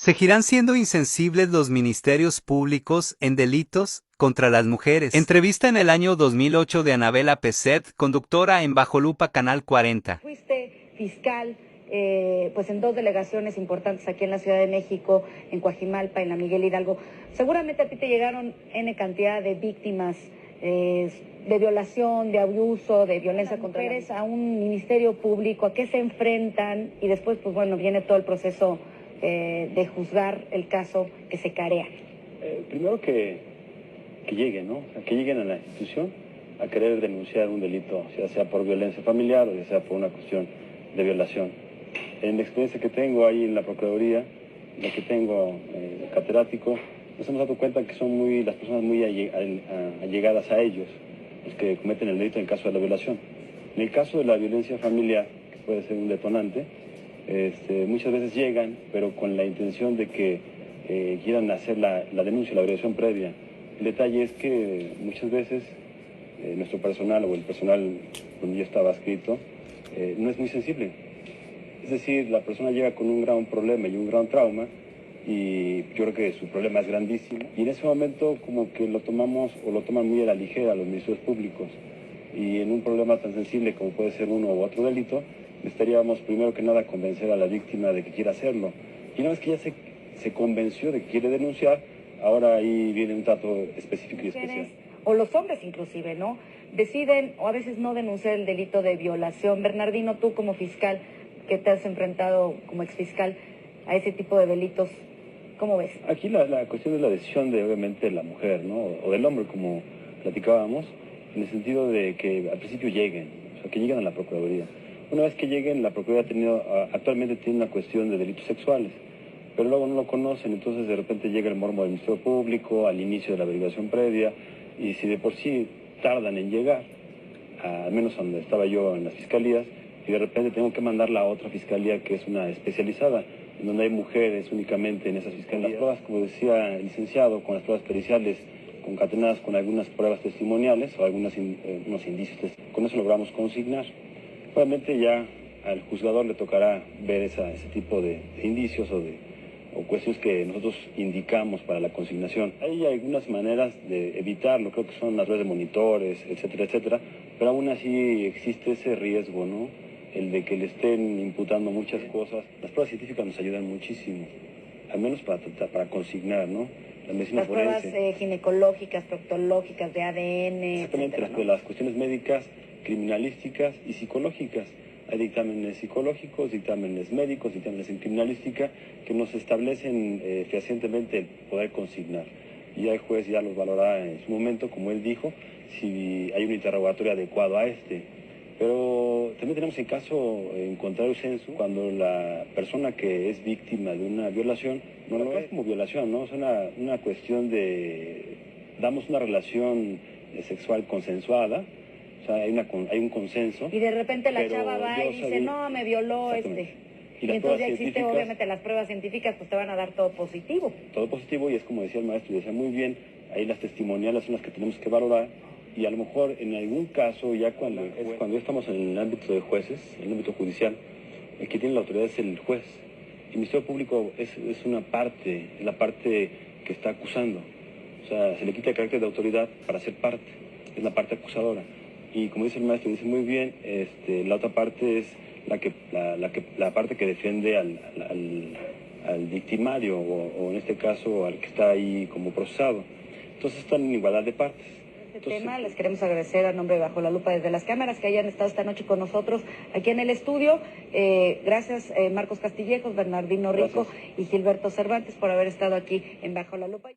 ¿Seguirán siendo insensibles los ministerios públicos en delitos contra las mujeres? Entrevista en el año 2008 de Anabela Peset, conductora en Bajo Lupa Canal 40. Fuiste fiscal pues en dos delegaciones importantes aquí en la Ciudad de México, en Coajimalpa, en la Miguel Hidalgo. Seguramente a ti te llegaron N cantidad de víctimas de violación, de abuso, de violencia contra mujeres, a un ministerio público, a qué se enfrentan y después pues bueno, viene todo el proceso de juzgar el caso que se carea. Primero que lleguen, ¿no? O sea, que lleguen a la institución a querer denunciar un delito, ya sea por violencia familiar o ya sea por una cuestión de violación. En la experiencia que tengo ahí en la Procuraduría, la que tengo catedrático, nos hemos dado cuenta que son las personas muy allegadas a ellos, los que cometen el delito en caso de la violación. En el caso de la violencia familiar, que puede ser un detonante, muchas veces llegan, pero con la intención de que quieran hacer la denuncia, la averiguación previa. El detalle es que muchas veces nuestro personal o el personal donde yo estaba adscrito no es muy sensible. Es decir, la persona llega con un gran problema y un gran trauma y yo creo que su problema es grandísimo. Y en ese momento como que lo tomamos o lo toman muy a la ligera los ministerios públicos. Y en un problema tan sensible como puede ser uno u otro delito, necesitaríamos primero que nada convencer a la víctima de que quiera hacerlo. Y una vez que ya se convenció de que quiere denunciar, ahora ahí viene un trato específico y especial. O los hombres inclusive, ¿no? Deciden o a veces no denunciar el delito de violación. Bernardino, tú como fiscal, que te has enfrentado como exfiscal a ese tipo de delitos, ¿cómo ves? Aquí la cuestión es la decisión de obviamente la mujer, ¿no? O del hombre, como platicábamos, en el sentido de que al principio lleguen, o sea, que lleguen a la Procuraduría. Una vez que lleguen, la Procuraduría actualmente tiene una cuestión de delitos sexuales, pero luego no lo conocen, entonces de repente llega el morbo del Ministerio Público al inicio de la averiguación previa, y si de por sí tardan en llegar, al menos donde estaba yo en las fiscalías, y de repente tengo que mandarla a otra fiscalía que es una especializada, en donde hay mujeres únicamente en esas fiscalías. Las pruebas, como decía el licenciado, con las pruebas periciales concatenadas con algunas pruebas testimoniales o unos indicios, con eso logramos consignar. Obviamente ya al juzgador le tocará ver ese tipo de indicios o cuestiones que nosotros indicamos para la consignación. Hay algunas maneras de evitarlo, creo que son las redes de monitores, etcétera, etcétera, pero aún así existe ese riesgo, ¿no? El de que le estén imputando muchas cosas. Las pruebas científicas nos ayudan muchísimo, al menos para consignar, ¿no? La medicina forense. Pruebas ginecológicas, proctológicas, de ADN, exactamente, etcétera, ¿no? Las cuestiones médicas, criminalísticas y psicológicas. Hay dictámenes psicológicos, dictámenes médicos, dictámenes en criminalística que nos establecen fehacientemente el poder consignar. Y ya el juez ya los valorará en su momento, como él dijo, si hay un interrogatorio adecuado a Pero también tenemos el caso en contrario sensu, cuando la persona que es víctima de una violación no lo es como violación, ¿no? Es una cuestión damos una relación sexual consensuada. O sea, hay un consenso. Y de repente la chava va y dice, no, me violó Y entonces ya existe, obviamente, las pruebas científicas, pues te van a dar todo positivo. Todo positivo, y es como decía el maestro, y decía muy bien, ahí las testimoniales son las que tenemos que valorar, y a lo mejor en algún caso, ya cuando ya estamos en el ámbito de jueces, en el ámbito judicial, el que tiene la autoridad es el juez. El Ministerio Público es una parte, es la parte que está acusando. O sea, se le quita el carácter de autoridad para ser parte, es la parte acusadora. Y como dice el maestro, dice muy bien, la otra parte es la parte que defiende al victimario o en este caso al que está ahí como procesado. Entonces están en igualdad de partes. Tema, les queremos agradecer a nombre de Bajo la Lupa desde las cámaras que hayan estado esta noche con nosotros aquí en el estudio. Gracias Marcos Castillejos, Bernardino Rico y Gilberto Cervantes por haber estado aquí en Bajo la Lupa.